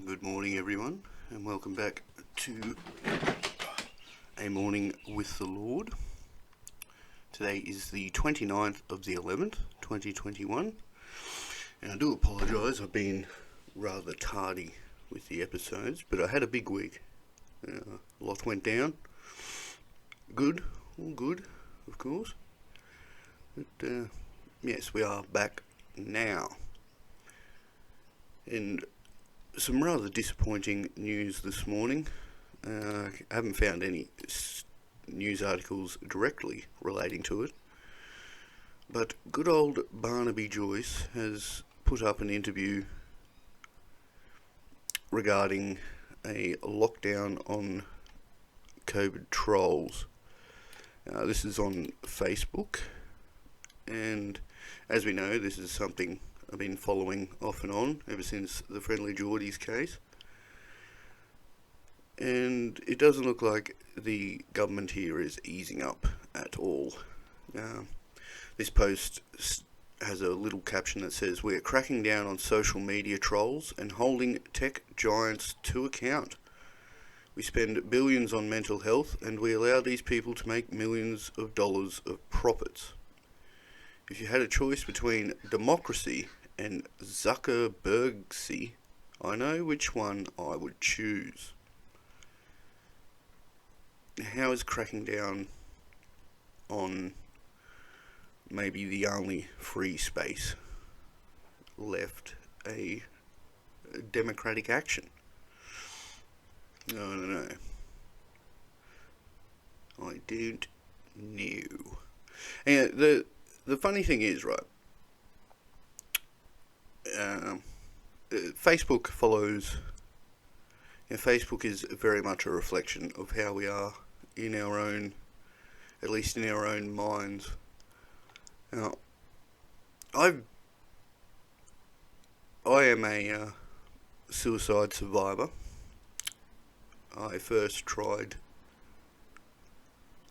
Good morning, everyone, and welcome back to A Morning with the Lord. Today is the 29th of the 11th, 2021, and I do apologise, I've been rather tardy with the episodes, but I had a big week. A lot went down. Good, all good, of course. But, yes, we are back now. And some rather disappointing news this morning. I haven't found any news articles directly relating to it, but good old Barnaby Joyce has put up an interview regarding a lockdown on COVID trolls. This is on Facebook, and as we know, this is something I've been following off and on ever since the Friendly Geordies case, and it doesn't look like the government here is easing up at all. This post has a little caption that says, "We're cracking down on social media trolls and holding tech giants to account. We spend billions on mental health and we allow these people to make millions of dollars of profits. If you had a choice between democracy and Zuckerbergsy, I know which one I would choose." How is cracking down on maybe the only free space left a democratic action? I don't know. I don't know. And the funny thing is, right, Facebook follows, Facebook is very much a reflection of how we are in our own, at least in our own minds. Now, I am a suicide survivor. I first tried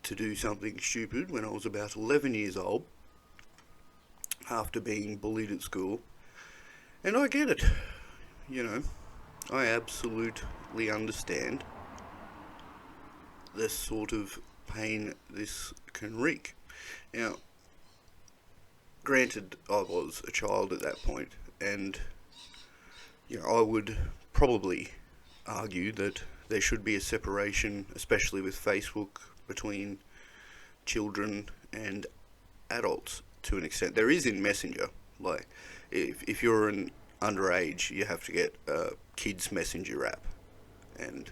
to do something stupid when I was about 11 years old, after being bullied at school, and I get it. I absolutely understand the sort of pain this can wreak. Now, granted, I was a child at that point, and I would probably argue that there should be a separation, especially with Facebook, between children and adults to an extent. There is in Messenger. Like, if you're an underage, you have to get a kids messenger app, and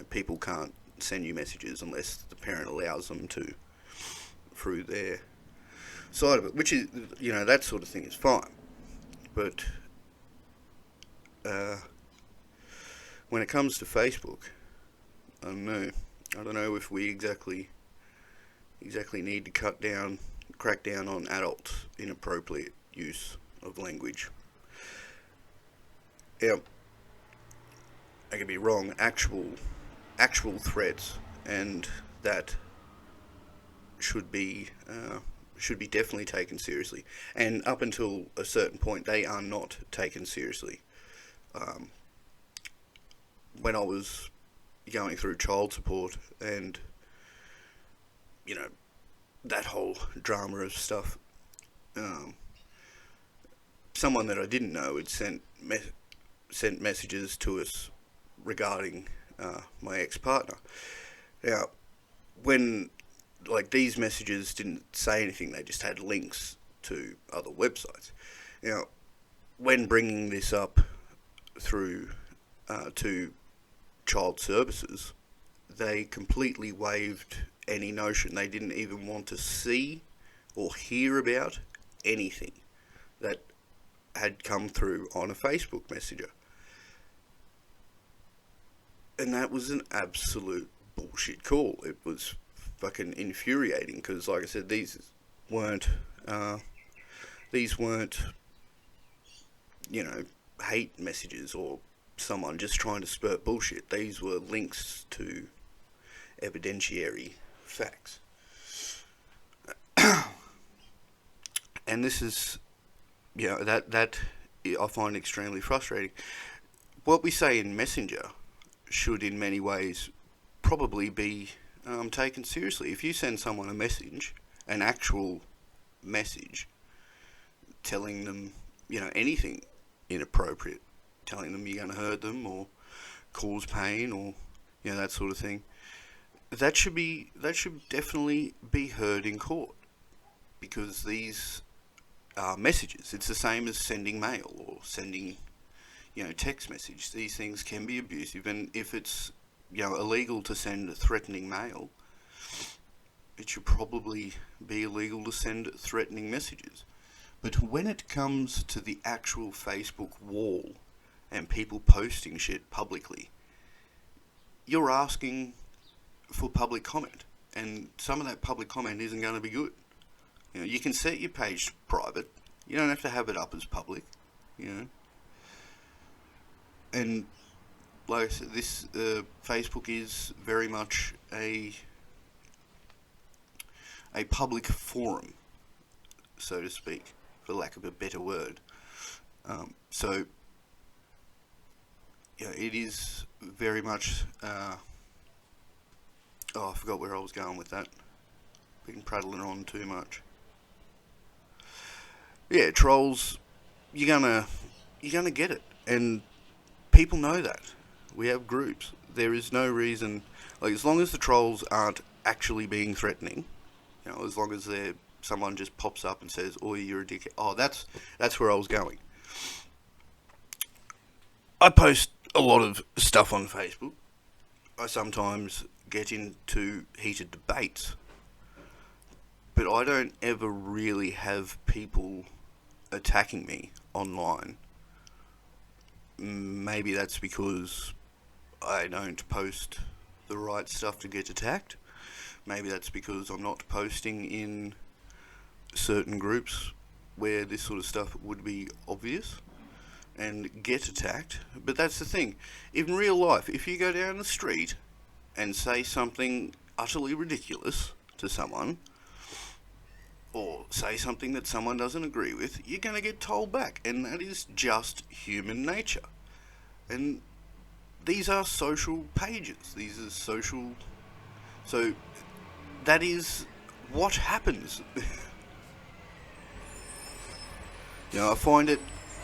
people can't send you messages unless the parent allows them to through their side of it, which is, that sort of thing is fine. But when it comes to Facebook, I don't know if we exactly need to crack down on adults' inappropriate use of language. Yeah, I could be wrong. Actual threats, and that should be definitely taken seriously. And up until a certain point, they are not taken seriously. When I was going through child support and that whole drama of stuff, someone that I didn't know had sent messages to us regarding my ex-partner. Now, when these messages didn't say anything, they just had links to other websites. Now, when bringing this up through to child services, they completely waived any notion. They didn't even want to see or hear about anything that had come through on a Facebook Messenger. And that was an absolute bullshit call. It was fucking infuriating, because, like I said, these weren't hate messages or someone just trying to spurt bullshit. These were links to evidentiary facts. And this is, that I find extremely frustrating. what we say in Messenger should in many ways probably be taken seriously. If you send someone a message, an actual message, telling them, anything inappropriate, telling them you're going to hurt them or cause pain or, that sort of thing, that should definitely be heard in court, because these are messages. It's the same as sending mail or sending, text message. These things can be abusive, and if it's, illegal to send threatening mail, it should probably be illegal to send threatening messages. But when it comes to the actual Facebook wall and people posting shit publicly, you're asking for public comment, and some of that public comment isn't going to be good. You can set your page private. You don't have to have it up as public, And like I said, this Facebook is very much a public forum, so to speak, for lack of a better word. It is very much. I forgot where I was going with that. Been prattling on too much. Yeah, trolls. You're gonna get it, and people know that. We have groups. There is no reason, as long as the trolls aren't actually being threatening, as long as someone just pops up and says, "Oh, you're a dickhead." Oh, that's where I was going. I post a lot of stuff on Facebook. I sometimes get into heated debates, but I don't ever really have people attacking me online. Maybe that's because I don't post the right stuff to get attacked. Maybe that's because I'm not posting in certain groups where this sort of stuff would be obvious and get attacked. But that's the thing. In real life, if you go down the street and say something utterly ridiculous to someone, or say something that someone doesn't agree with, you're going to get told back, and that is just human nature. And these are social pages. These are social... So, that is what happens. I find it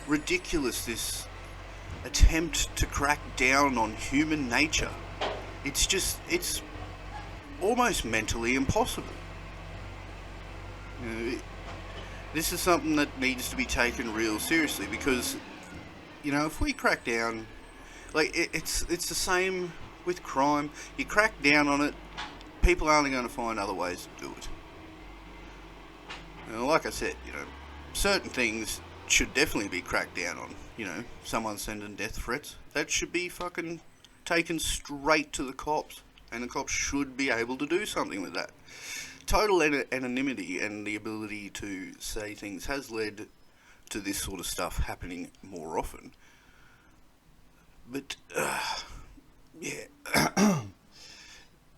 ridiculous, this attempt to crack down on human nature. It's almost mentally impossible. This is something that needs to be taken real seriously, because, if we crack down, it's the same with crime. You crack down on it, people are only going to find other ways to do it. Like I said, certain things should definitely be cracked down on. Someone sending death threats, that should be fucking taken straight to the cops, and the cops should be able to do something with that. Total anonymity and the ability to say things has led to this sort of stuff happening more often. But,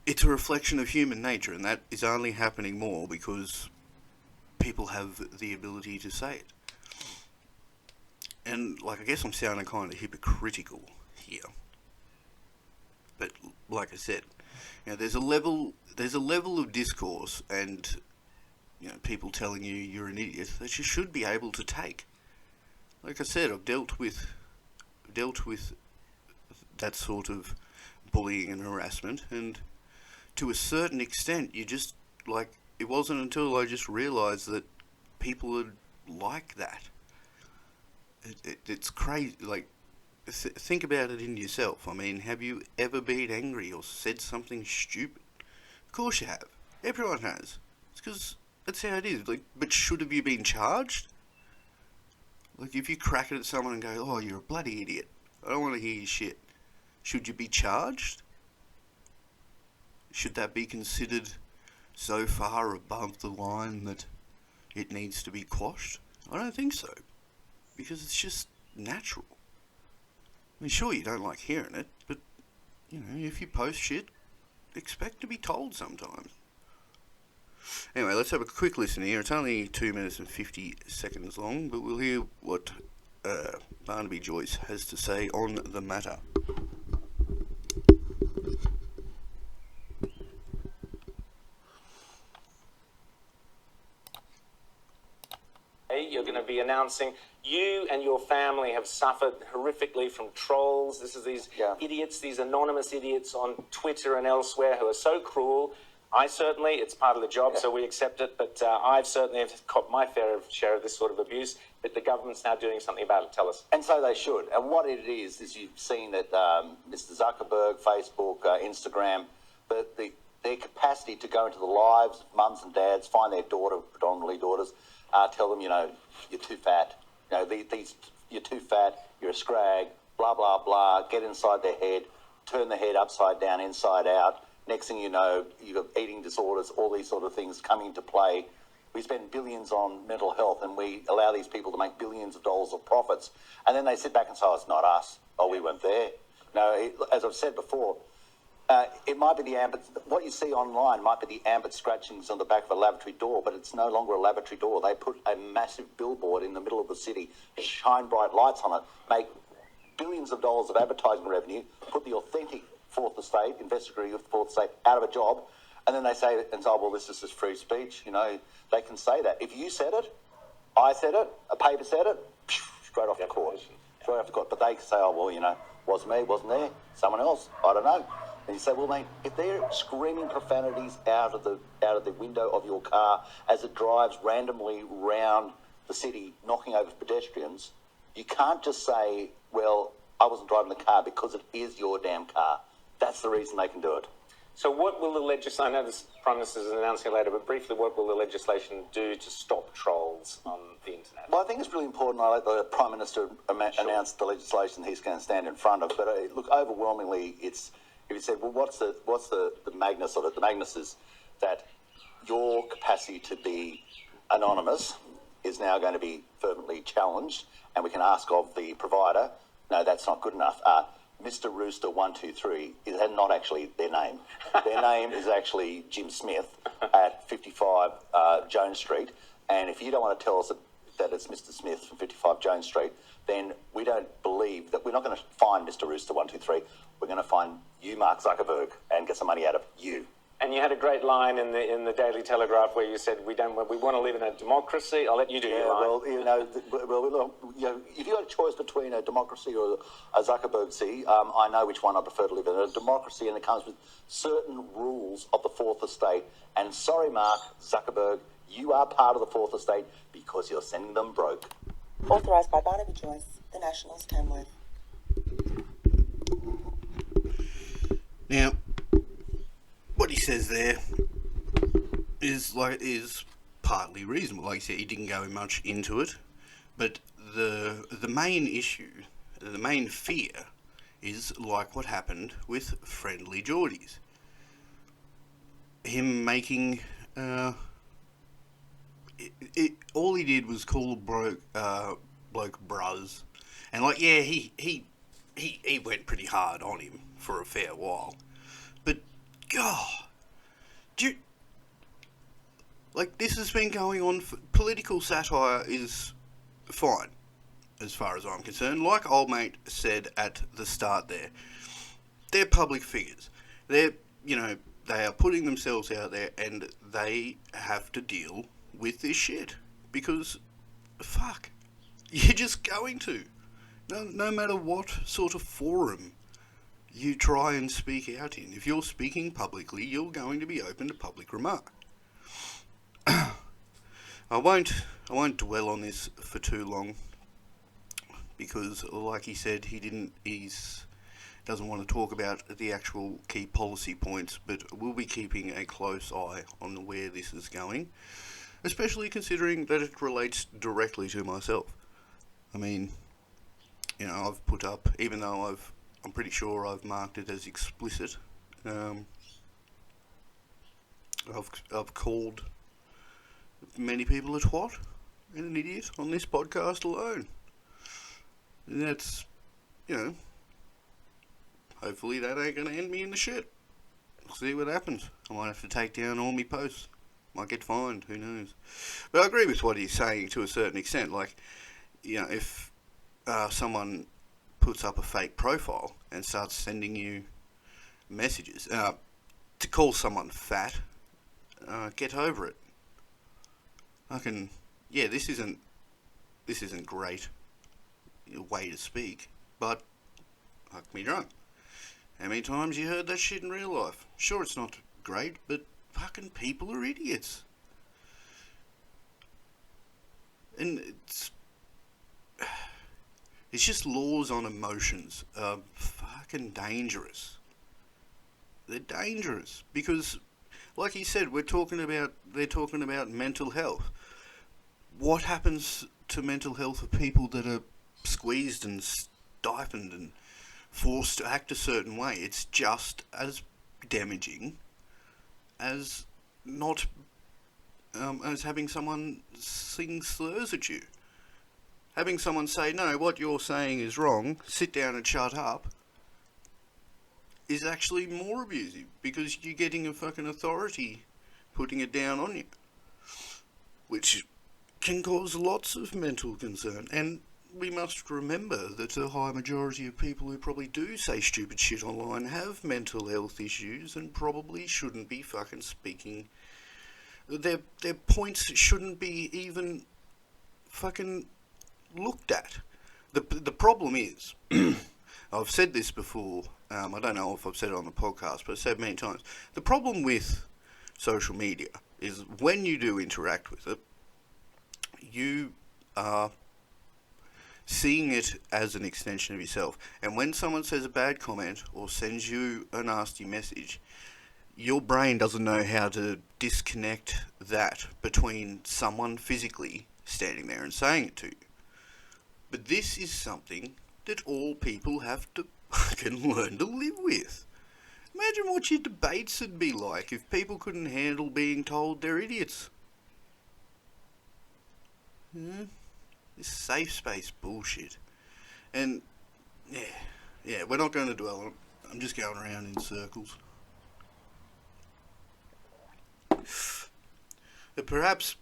it's a reflection of human nature, and that is only happening more because people have the ability to say it. And, I guess I'm sounding kind of hypocritical here. But, like I said, there's a level of discourse and, people telling you you're an idiot that you should be able to take. Like I said, I've dealt with that sort of bullying and harassment, and to a certain extent, you just, it wasn't until I just realised that people are like that. It's crazy. Think about it in yourself. I mean, have you ever been angry or said something stupid? Of course you have. Everyone has. It's because that's how it is. But should have you been charged? If you crack it at someone and go, "Oh, you're a bloody idiot. I don't want to hear your shit." Should you be charged? Should that be considered so far above the line that it needs to be quashed? I don't think so. Because it's just natural. I mean, sure, you don't like hearing it, but, if you post shit, expect to be told sometimes. Anyway, let's have a quick listen here. It's only 2 minutes and 50 seconds long, but we'll hear what Barnaby Joyce has to say on the matter. You're going to be announcing you and your family have suffered horrifically from trolls. This is these idiots, these anonymous idiots on Twitter and elsewhere who are so cruel. I certainly, it's part of the job, so we accept it, but I've certainly have caught my fair share of this sort of abuse, but the government's now doing something about it. Tell us. And so they should. And what it is you've seen that Mr. Zuckerberg, Facebook, Instagram, their capacity to go into the lives of mums and dads, find their daughter, predominantly daughters, tell them, you're too fat. You're too fat, you're a scrag, blah, blah, blah, get inside their head, turn the head upside down, inside out. Next thing you know, you've got eating disorders, all these sort of things coming into play. We spend billions on mental health and we allow these people to make billions of dollars of profits. And then they sit back and say, oh, it's not us. Oh, we weren't there. No, as I've said before, it might be the ambit. What you see online might be the ambit scratchings on the back of a lavatory door, but it's no longer a lavatory door. They put a massive billboard in the middle of the city, shine bright lights on it, make billions of dollars of advertising revenue, put the authentic Fourth Estate, investigative Fourth Estate, out of a job, and then they say, well, this is just free speech. They can say that. If you said it, I said it, a paper said it, straight off the court. Straight off the court. But they can say, wasn't me, wasn't there, someone else, I don't know. And you say, well, mate, if they're screaming profanities out of the window of your car as it drives randomly round the city, knocking over pedestrians, you can't just say, well, I wasn't driving the car, because it is your damn car. That's the reason they can do it. So what will the legislation, I know the Prime Minister is announcing it later, but briefly, what will the legislation do to stop trolls on the internet? Well, I think it's really important. I let the Prime Minister announce the legislation he's going to stand in front of. But look, overwhelmingly, if you said, well, what's the magnus of it? The magnus is that your capacity to be anonymous is now going to be fervently challenged, and we can ask of the provider, no, that's not good enough. Mr. Rooster 123 is not actually their name. Their name is actually Jim Smith at 55 Jones Street. And if you don't want to tell us that it's Mr. Smith from 55 Jones Street, then we don't believe that. We're not going to find Mr. Rooster 123. We're going to find you, Mark Zuckerberg, and get some money out of you. And you had a great line in the Daily Telegraph where you said we want to live in a democracy. I'll let you do your line. Well, if you had a choice between a democracy or a Zuckerberg-see, I know which one I prefer to live in. A democracy, and it comes with certain rules of the Fourth Estate. And sorry, Mark Zuckerberg, you are part of the Fourth Estate because you're sending them broke. Authorised by Barnaby Joyce, the Nationals, Tamworth. Now, what he says there is partly reasonable. Like I said, he didn't go much into it, but the main issue, the main fear, is like what happened with Friendly Geordies. Him making all he did was call bloke bruz, and he went pretty hard on him for a fair while. But, God, this has been going on. Political satire is fine, as far as I'm concerned. Like old mate said at the start there, they're public figures. They are putting themselves out there, and they have to deal with this shit. Because, fuck, you're just going to. No matter what sort of forum you try and speak out in. If you're speaking publicly, you're going to be open to public remark. I won't dwell on this for too long, because like he said, he doesn't want to talk about the actual key policy points, but we'll be keeping a close eye on where this is going, especially considering that it relates directly to myself. I mean, I've put up, even though I'm pretty sure I've marked it as explicit. I've called many people a twat and an idiot on this podcast alone. And that's, hopefully that ain't going to end me in the shit. We'll see what happens. I might have to take down all my posts. Might get fined, who knows. But I agree with what he's saying to a certain extent. Like, if someone puts up a fake profile and starts sending you messages. To call someone fat, get over it. This isn't great way to speak, but fuck me drunk. How many times you heard that shit in real life? Sure, it's not great, but fucking people are idiots. And it's just laws on emotions are fucking dangerous. They're dangerous because, like he said, they're talking about mental health. What happens to mental health of people that are squeezed and stifled and forced to act a certain way? It's just as damaging as not as having someone sing slurs at you. Having someone say, no, what you're saying is wrong, sit down and shut up, is actually more abusive because you're getting a fucking authority putting it down on you, which can cause lots of mental concern. And we must remember that a high majority of people who probably do say stupid shit online have mental health issues and probably shouldn't be fucking speaking. Their points shouldn't be even fucking looked at. The problem is, I've said this before, I don't know if I've said it on the podcast, but I've said it many times. The problem with social media is when you do interact with it, you are seeing it as an extension of yourself. And when someone says a bad comment or sends you a nasty message, your brain doesn't know how to disconnect that between someone physically standing there and saying it to you. But this is something that all people have to fucking learn to live with. Imagine what your debates would be like if people couldn't handle being told they're idiots. This safe space bullshit. And, yeah, we're not going to dwell on it. I'm just going around in circles. But perhaps,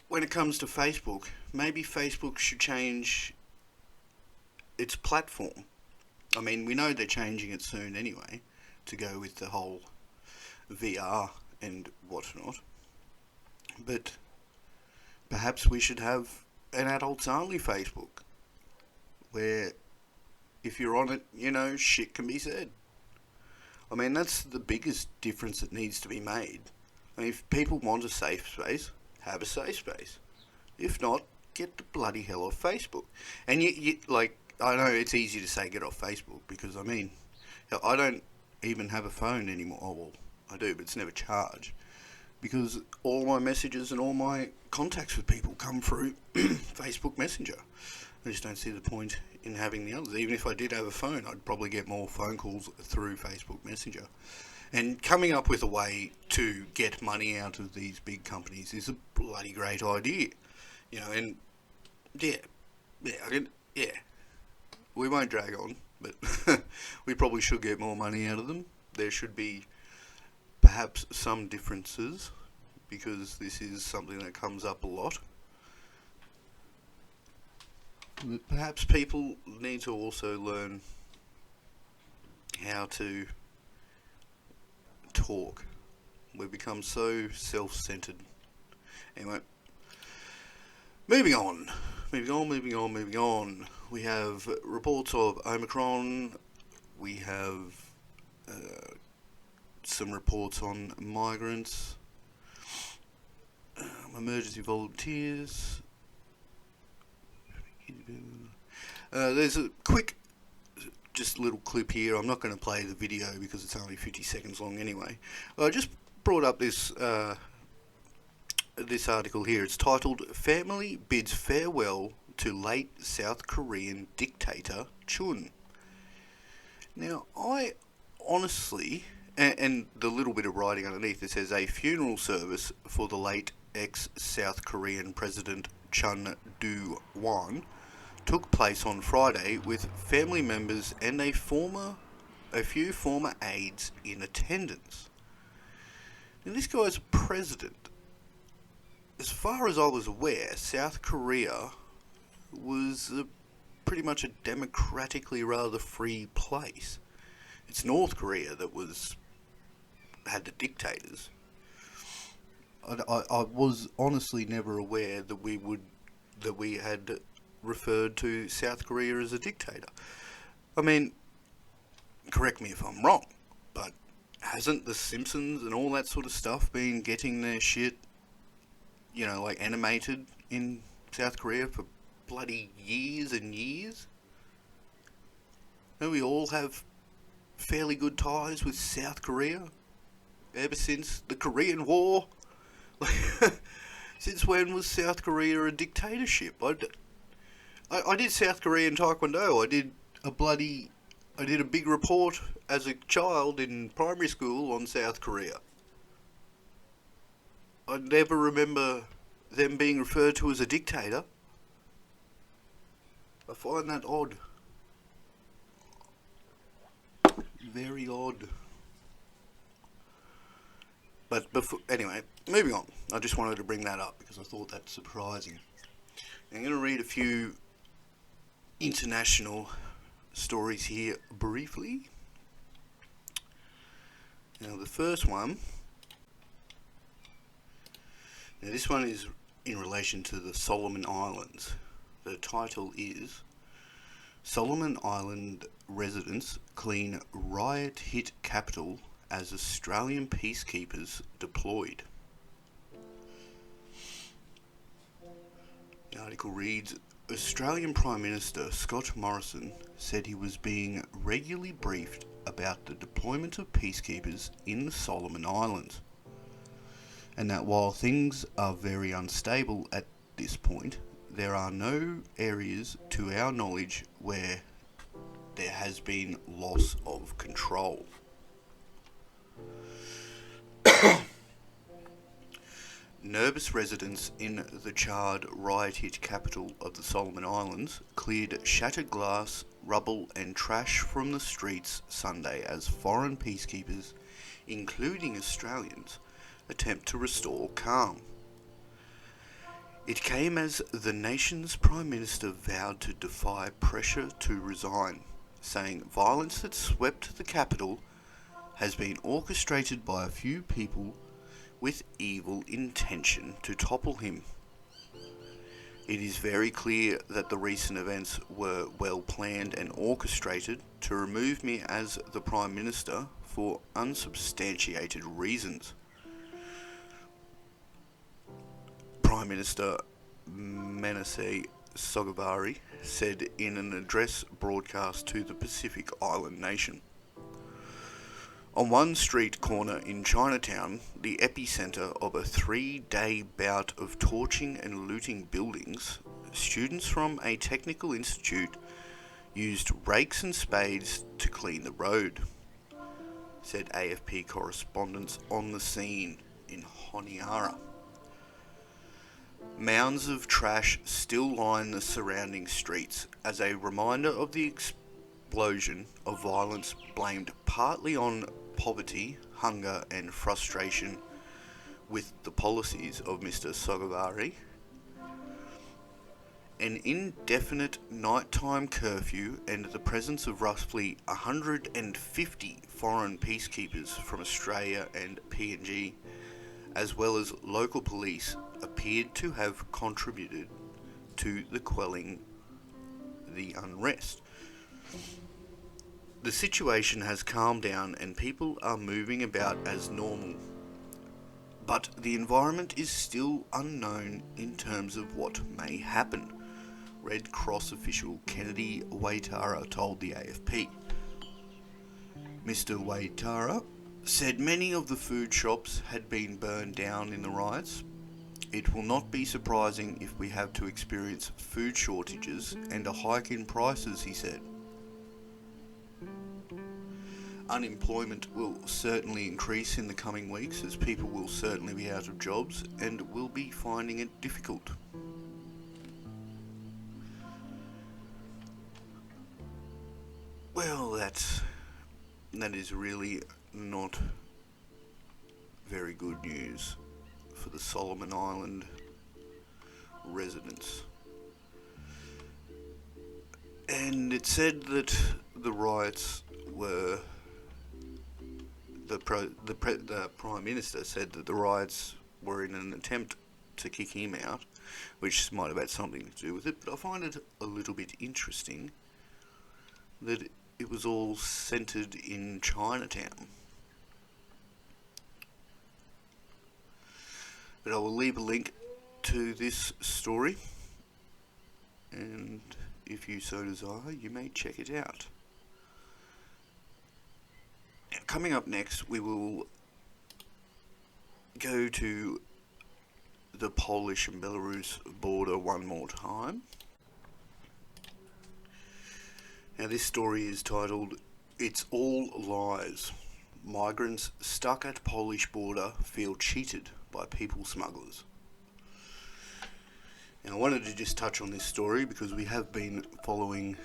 when it comes to Facebook, maybe Facebook should change its platform. I mean, we know they're changing it soon anyway, to go with the whole VR and whatnot. But perhaps we should have an adults-only Facebook, where if you're on it, shit can be said. I mean, that's the biggest difference that needs to be made. I mean, if people want a safe space, have a safe space. If not, get the bloody hell off Facebook. And I know it's easy to say get off Facebook because, I mean, I don't even have a phone anymore. Oh, well, I do, but it's never charged. Because all my messages and all my contacts with people come through Facebook Messenger. I just don't see the point in having the others. Even if I did have a phone, I'd probably get more phone calls through Facebook Messenger. And coming up with a way to get money out of these big companies is a bloody great idea. And we won't drag on, but we probably should get more money out of them. There should be perhaps some differences, because this is something that comes up a lot. But perhaps people need to also learn how to talk. We've become so self-centered. Anyway, moving on. We have reports of Omicron. We have some reports on migrants, emergency volunteers. There's a quick, just little clip here. I'm not going to play the video because it's only 50 seconds long anyway. I just brought up this this article here. It's titled, "Family Bids Farewell to Late South Korean Dictator Chun." Now, I honestly, and the little bit of writing underneath, it says, a funeral service for the late ex-South Korean President Chun Do-won took place on Friday with family members and a few former aides in attendance. Now, this guy's president. As far as I was aware, South Korea was pretty much a democratically rather free place. It's North Korea that had the dictators. I was honestly never aware that we had referred to South Korea as a dictator. I mean, correct me if I'm wrong, but hasn't The Simpsons and all that sort of stuff been getting their shit, like animated in South Korea for bloody years and years? Don't we all have fairly good ties with South Korea ever since the Korean War? Since when was South Korea a dictatorship? I did South Korean Taekwondo. I did a big report as a child in primary school on South Korea. I never remember them being referred to as a dictator. I find that odd. Very odd. But anyway, moving on. I just wanted to bring that up because I thought that's surprising. I'm going to read a few international stories here briefly. Now, the first one. Now, this one is in relation to the Solomon Islands. The title is Solomon Island Residents Clean Riot-Hit Capital as Australian Peacekeepers Deployed. The article reads, Australian Prime Minister Scott Morrison said he was being regularly briefed about the deployment of peacekeepers in the Solomon Islands, and that while things are very unstable at this point, there are no areas to our knowledge where there has been loss of control. Nervous residents in the charred, riot-hit capital of the Solomon Islands cleared shattered glass, rubble and trash from the streets Sunday as foreign peacekeepers, including Australians, attempt to restore calm. It came as the nation's Prime Minister vowed to defy pressure to resign, saying violence that swept the capital has been orchestrated by a few people with evil intention to topple him. It is very clear that the recent events were well planned and orchestrated to remove me as the Prime Minister for unsubstantiated reasons. Prime Minister Manasseh Sogavare said in an address broadcast to the Pacific Island nation. On one street corner in Chinatown, the epicenter of a 3-day bout of torching and looting buildings, students from a technical institute used rakes and spades to clean the road, said AFP correspondents on the scene in Honiara. Mounds of trash still line the surrounding streets as a reminder of the explosion of violence blamed partly on poverty, hunger and frustration with the policies of Mr. Sogavare. An indefinite nighttime curfew and the presence of roughly 150 foreign peacekeepers from Australia and PNG, as well as local police, appeared to have contributed to the quelling the unrest. The situation has calmed down and people are moving about as normal, but the environment is still unknown in terms of what may happen, Red Cross official Kennedy Waitara told the AFP. Mr. Waitara said many of the food shops had been burned down in the riots. It will not be surprising if we have to experience food shortages and a hike in prices, he said. Unemployment will certainly increase in the coming weeks as people will certainly be out of jobs and will be finding it difficult. Well, that is really not very good news for the Solomon Island residents. And it said that the riots were... The Prime Minister said that the riots were in an attempt to kick him out, which might have had something to do with it, but I find it a little bit interesting that it was all centred in Chinatown. But I will leave a link to this story, and if you so desire, you may check it out. Now, coming up next, we will go to the Polish and Belarus border one more time. Now, this story is titled, "It's All Lies. Migrants stuck at Polish border feel cheated by people smugglers." And I wanted to just touch on this story because we have been following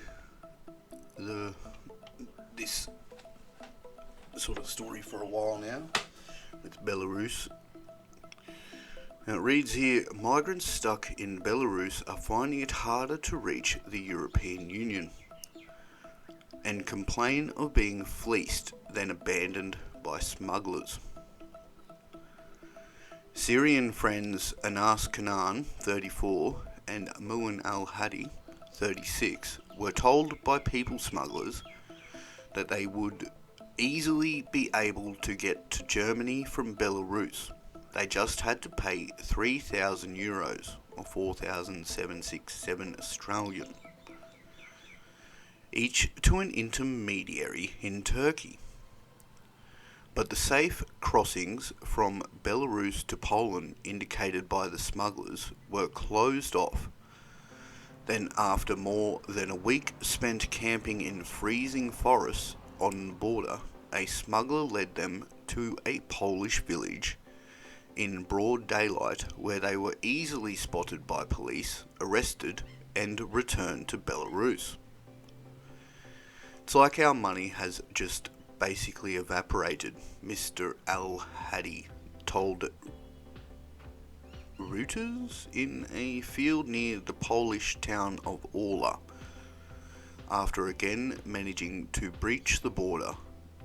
this sort of story for a while now with Belarus. Now it reads here, "Migrants stuck in Belarus are finding it harder to reach the European Union and complain of being fleeced than abandoned by smugglers." Syrian friends Anas Kanan, 34, and Muin al-Hadi, 36, were told by people smugglers that they would easily be able to get to Germany from Belarus. They just had to pay €3,000, or 4,767 Australian, each to an intermediary in Turkey. But the safe crossings from Belarus to Poland indicated by the smugglers were closed off. Then, after more than a week spent camping in freezing forests on the border, a smuggler led them to a Polish village in broad daylight where they were easily spotted by police, arrested, and returned to Belarus. It's like our money has just basically evaporated, Mr. Al-Hadi told Reuters in a field near the Polish town of Orla, after again managing to breach the border,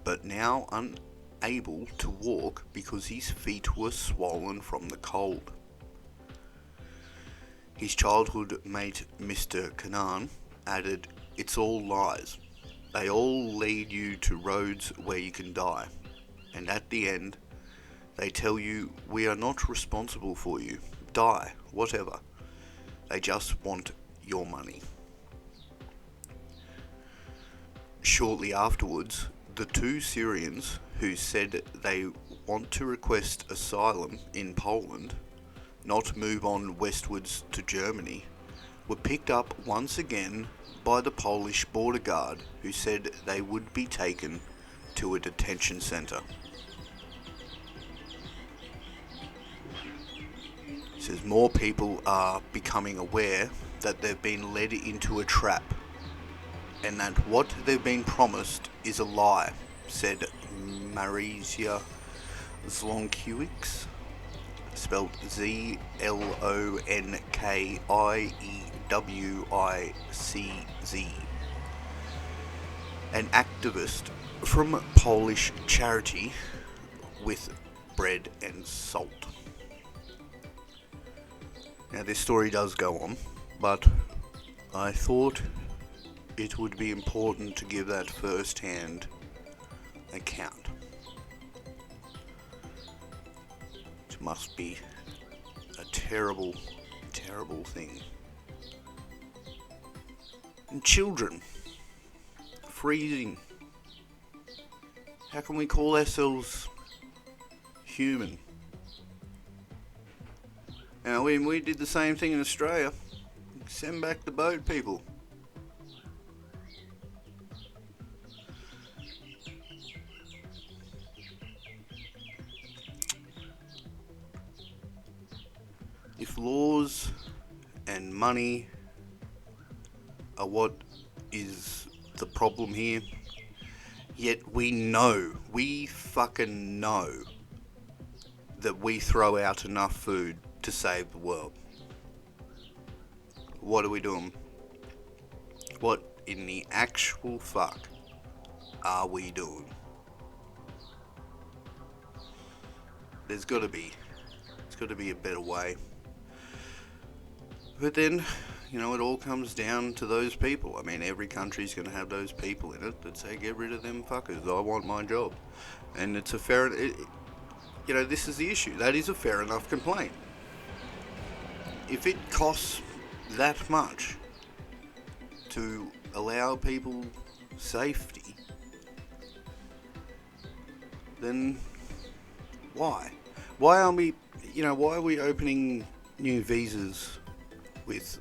but now unable to walk because his feet were swollen from the cold. His childhood mate, Mr. Kanan, added, "It's all lies. They all lead you to roads where you can die. And at the end, they tell you, we are not responsible for you. Die, whatever. They just want your money." Shortly afterwards, the two Syrians who said they want to request asylum in Poland, not move on westwards to Germany, were picked up once again by the Polish border guard, who said they would be taken to a detention centre. It says more people are becoming aware that they've been led into a trap and that what they've been promised is a lie, said Marisia Zlonkiewicz, spelled Zlonkiewicz, an activist from Polish charity With Bread and Salt. Now this story does go on, but I thought it would be important to give that first-hand account. It must be a terrible, terrible thing. And children, freezing. How can we call ourselves human? Now, we did the same thing in Australia. Send back the boat people. If laws and money are what is the problem here, yet we fucking know that we throw out enough food to save the world. What are we doing? What in the actual fuck are we doing? There's got to be a better way. But then, you know, it all comes down to those people. I mean, every country's going to have those people in it that say, get rid of them fuckers, I want my job. And it's a fair, you know, this is the issue. That is a fair enough complaint. If it costs that much to allow people safety, then why? Why are we opening new visas with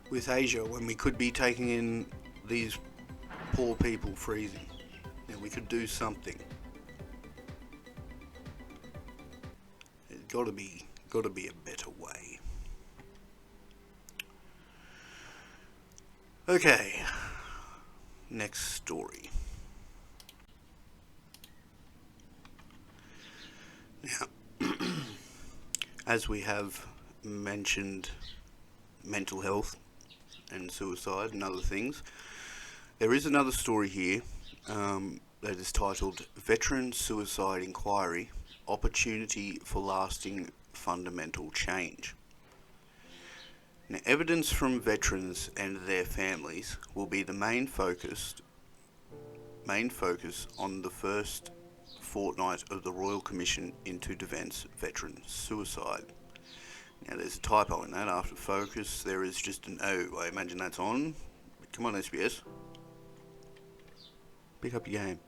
with Asia when we could be taking in these poor people freezing? You know, we could do something. There's got to be a better way. Okay, next story. Now, as we have mentioned mental health and suicide and other things, there is another story here that is titled Veteran Suicide Inquiry, Opportunity for Lasting Fundamental Change. Now, evidence from veterans and their families will be the main focus on the first fortnight of the Royal Commission into Defence Veteran Suicide. Now, there's a typo in that. After focus, there is just an O. I imagine that's on. Come on, SBS. Pick up your game.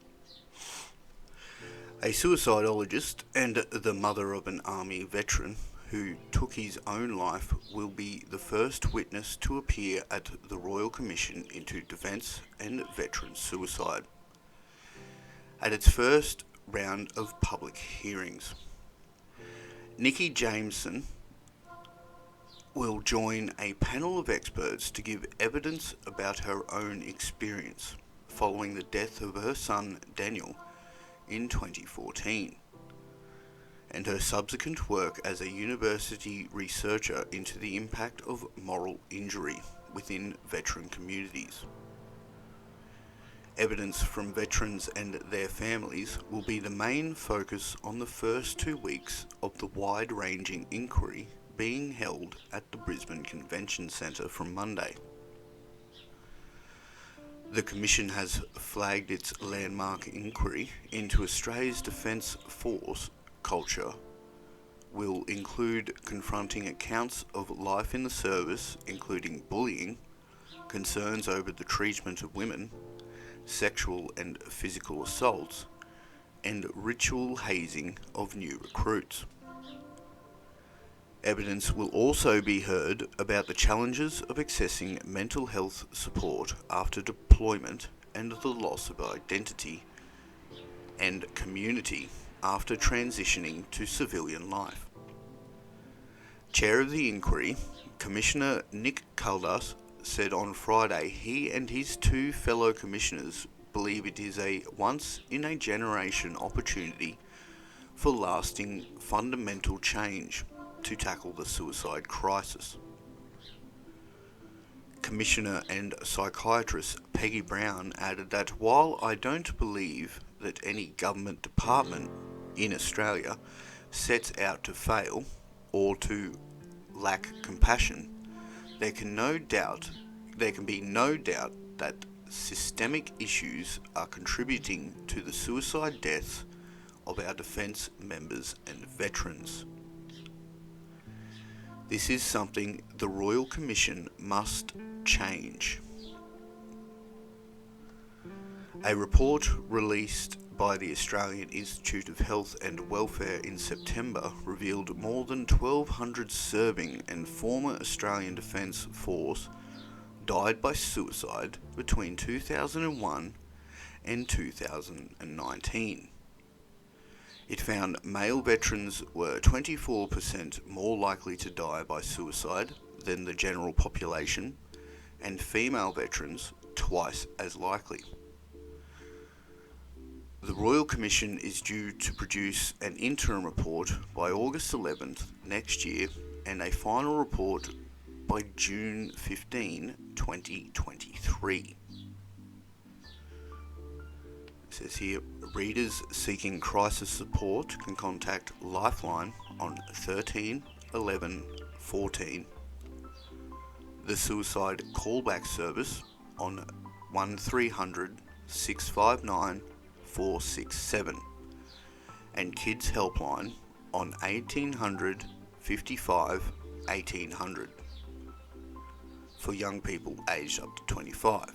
A suicidologist and the mother of an army veteran who took his own life will be the first witness to appear at the Royal Commission into Defence and Veteran Suicide at its first round of public hearings. Nikki Jameson will join a panel of experts to give evidence about her own experience following the death of her son Daniel in 2014, and her subsequent work as a university researcher into the impact of moral injury within veteran communities. Evidence from veterans and their families will be the main focus on the first 2 weeks of the wide-ranging inquiry being held at the Brisbane Convention Centre from Monday. The Commission has flagged its landmark inquiry into Australia's Defence Force culture will include confronting accounts of life in the service, including bullying, concerns over the treatment of women, sexual and physical assaults, and ritual hazing of new recruits. Evidence will also be heard about the challenges of accessing mental health support after deployment and the loss of identity and community after transitioning to civilian life. Chair of the inquiry, Commissioner Nick Caldas, said on Friday he and his 2 fellow commissioners believe it is a once-in-a-generation opportunity for lasting fundamental change to tackle the suicide crisis. Commissioner and psychiatrist Peggy Brown added that while I don't believe that any government department in Australia sets out to fail or to lack compassion, there can be no doubt that systemic issues are contributing to the suicide deaths of our defence members and veterans. This is something the Royal Commission must change. A report released by the Australian Institute of Health and Welfare in September revealed more than 1,200 serving and former Australian Defence Force died by suicide between 2001 and 2019. It found male veterans were 24% more likely to die by suicide than the general population, and female veterans twice as likely. The Royal Commission is due to produce an interim report by August 11th next year, and a final report by June 15, 2023. It says here, readers seeking crisis support can contact Lifeline on 13 11 14, the Suicide Callback Service on 1300 659 467, and Kids Helpline on 1800 55 1800 for young people aged up to 25.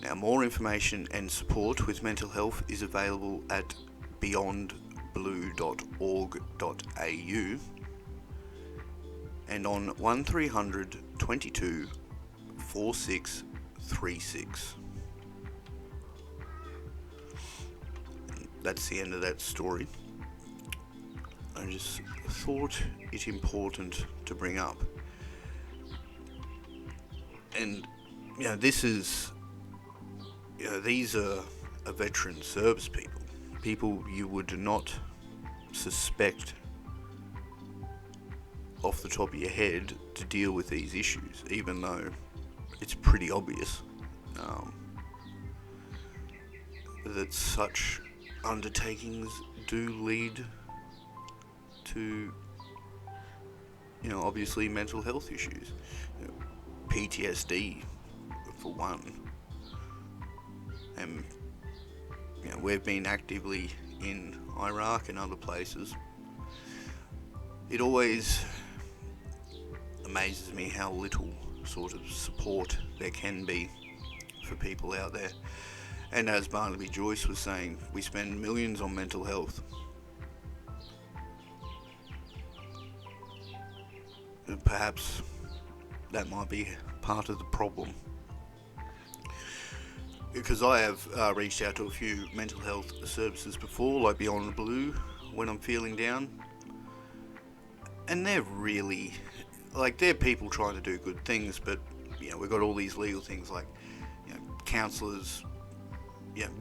Now, more information and support with mental health is available at beyondblue.org.au and on 1300 22 4636. That's the end of that story. I just thought it important to bring up. And, this is, these are veteran service people. People you would not suspect off the top of your head to deal with these issues, even though it's pretty obvious that such undertakings do lead to, obviously mental health issues. PTSD, for one. And, we've been actively in Iraq and other places. It always amazes me how little sort of support there can be for people out there. And as Barnaby Joyce was saying, we spend millions on mental health. And perhaps that might be part of the problem. Because I have reached out to a few mental health services before, like Beyond Blue, when I'm feeling down. And they're really, they're people trying to do good things, but, we've got all these legal things like, counsellors,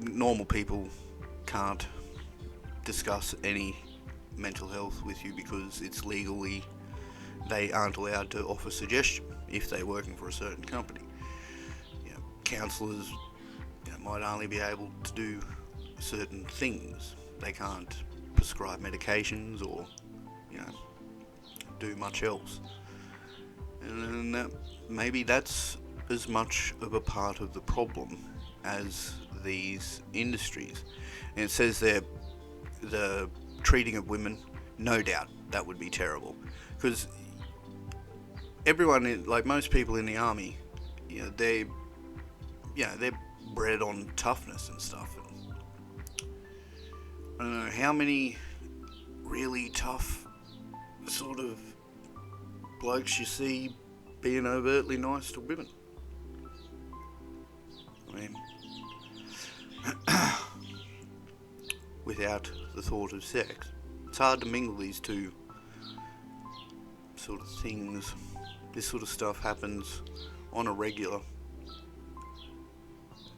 normal people can't discuss any mental health with you because it's legally, they aren't allowed to offer suggestion if they're working for a certain company. Counsellors might only be able to do certain things. They can't prescribe medications or, do much else. And maybe that's as much of a part of the problem as these industries. And it says there, the treating of women, no doubt that would be terrible, because everyone, most people in the army, they're bred on toughness and stuff. And I don't know how many really tough sort of blokes you see being overtly nice to women. I mean, without the thought of sex. It's hard to mingle these two sort of things. This sort of stuff happens on a regular,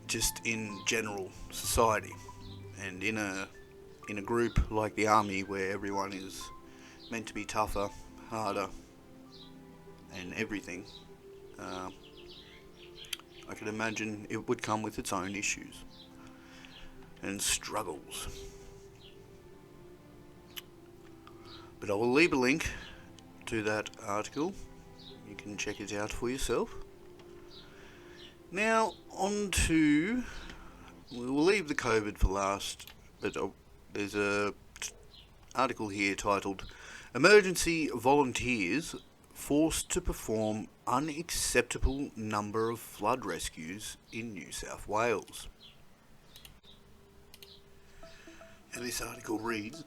just in general society, and in a group like the army where everyone is meant to be tougher, harder, and everything. I can imagine it would come with its own issues and struggles. But I will leave a link to that article. You can check it out for yourself. Now, we'll leave the COVID for last, but there's a article here titled Emergency Volunteers Forced to Perform Unacceptable Number of Flood Rescues in New South Wales. And this article reads,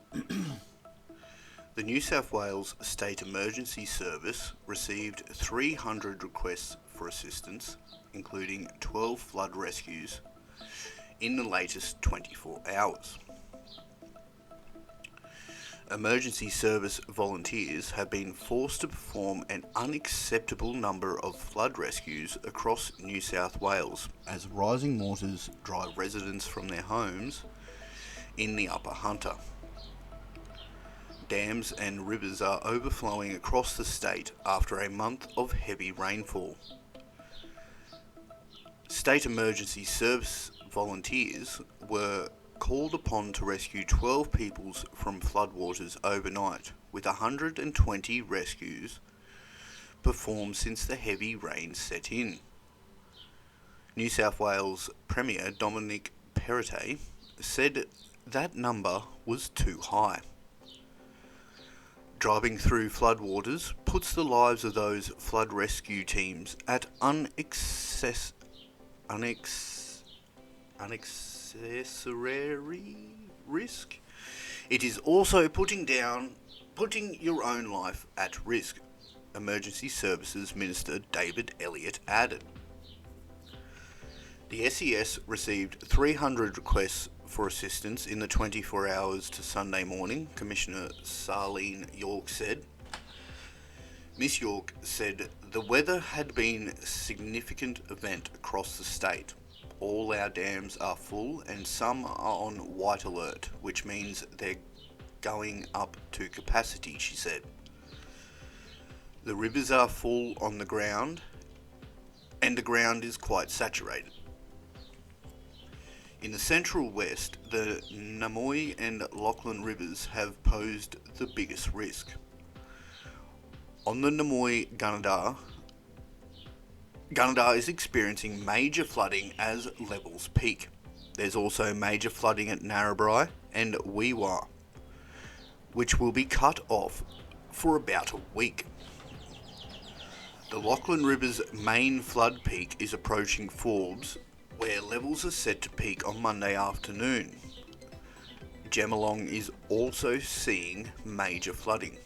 the New South Wales State Emergency Service received 300 requests for assistance, including 12 flood rescues, in the latest 24 hours. Emergency service volunteers have been forced to perform an unacceptable number of flood rescues across New South Wales as rising waters drive residents from their homes in the Upper Hunter. dams and rivers are overflowing across the state after a month of heavy rainfall. State Emergency Service volunteers were called upon to rescue 12 people from floodwaters overnight, with 120 rescues performed since the heavy rain set in. New South Wales Premier Dominic Perrottet said that number was too high. Driving through floodwaters puts the lives of those flood rescue teams at unnecessary risk. It is also putting your own life at risk, Emergency Services Minister David Elliott added. The SES received 300 requests for assistance in the 24 hours to Sunday morning, Commissioner Sarlene York said. Miss York said the weather had been a significant event across the state. All our dams are full and some are on white alert, which means they're going up to capacity, she said. The rivers are full on the ground and the ground is quite saturated. In the central west, the Namoi and Lachlan rivers have posed the biggest risk. On the Namoi Gunnedah is experiencing major flooding as levels peak. There's also major flooding at Narrabri and Weewa, which will be cut off for about a week. The Lachlan River's main flood peak is approaching Forbes, where levels are set to peak on Monday afternoon. Gemelong is also seeing major flooding.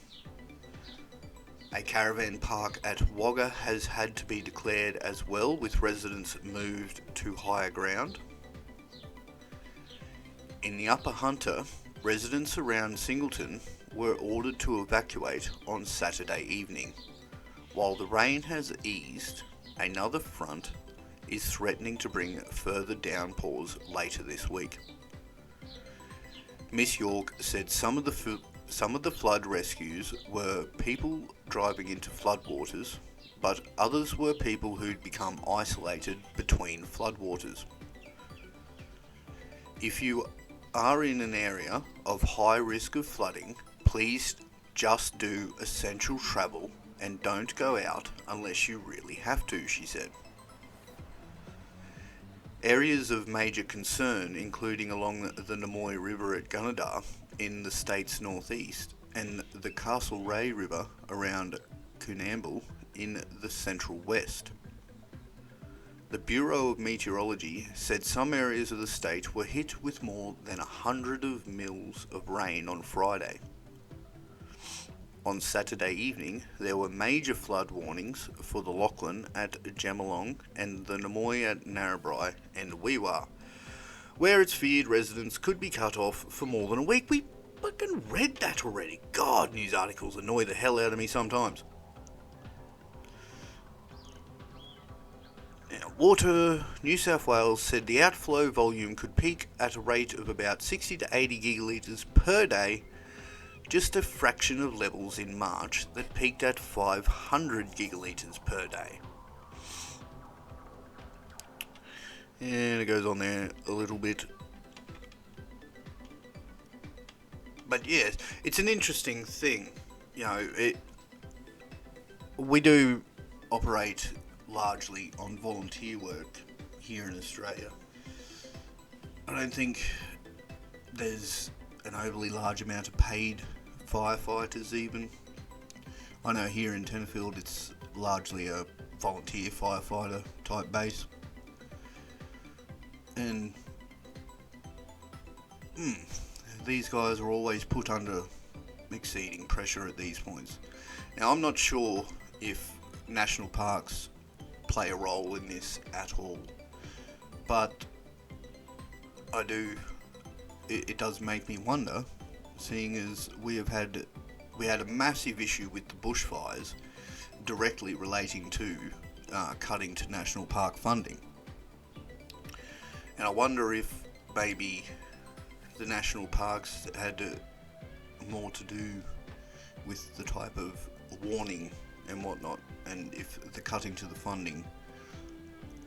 A caravan park at Wagga has had to be declared as well, with residents moved to higher ground. In the Upper Hunter, residents around Singleton were ordered to evacuate on Saturday evening. While the rain has eased, another front is threatening to bring further downpours later this week. Miss York said some of the flood rescues were people driving into floodwaters, but others were people who'd become isolated between floodwaters. If you are in an area of high risk of flooding, please just do essential travel and don't go out unless you really have to, she said. Areas of major concern, including along the Namoi River at Gunnedah in the state's northeast, and the Castlereagh River around Coonamble in the central west. The Bureau of Meteorology said some areas of the state were hit with more than 100 mils of rain on Friday. On Saturday evening, there were major flood warnings for the Lachlan at Gemelong and the Namoi at Narrabri and Weewa, where it's feared residents could be cut off for more than a week. We fucking read that already. God, news articles annoy the hell out of me sometimes. Now, Water New South Wales said the outflow volume could peak at a rate of about 60 to 80 gigalitres per day, just a fraction of levels in March that peaked at 500 gigalitres per day. And it goes on there a little bit. But yes, it's an interesting thing. You know, we do operate largely on volunteer work here in Australia. I don't think there's an overly large amount of paid firefighters even. I know here in Tenterfield it's largely a volunteer firefighter type base. And these guys are always put under exceeding pressure at these points. Now, I'm not sure if national parks play a role in this at all, but it does make me wonder, seeing as we had a massive issue with the bushfires directly relating to cutting to national park funding. And I wonder if maybe the national parks had more to do with the type of warning and whatnot, and if the cutting to the funding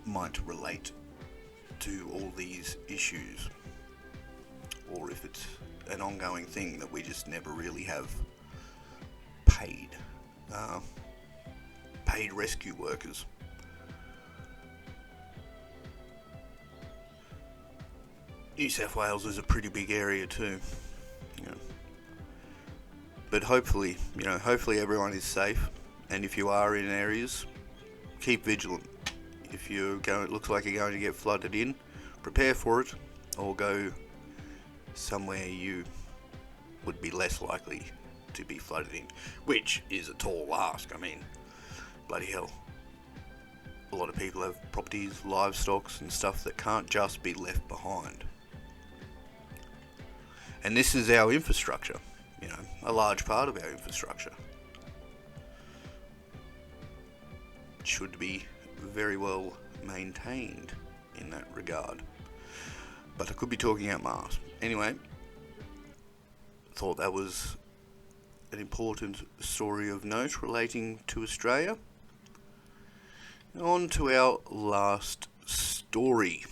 might relate to all these issues, or if it's an ongoing thing that we just never really have paid rescue workers. New South Wales is a pretty big area too, you know. But hopefully everyone is safe, and if you are in areas, keep vigilant. If it looks like you're going to get flooded in, prepare for it, or go somewhere you would be less likely to be flooded in, which is a tall ask. I mean, bloody hell. A lot of people have properties, livestock and stuff that can't just be left behind. And this is our infrastructure, you know, a large part of our infrastructure. It should be very well maintained in that regard. But I could be talking out my arse. Anyway, thought that was an important story of note relating to Australia. On to our last story.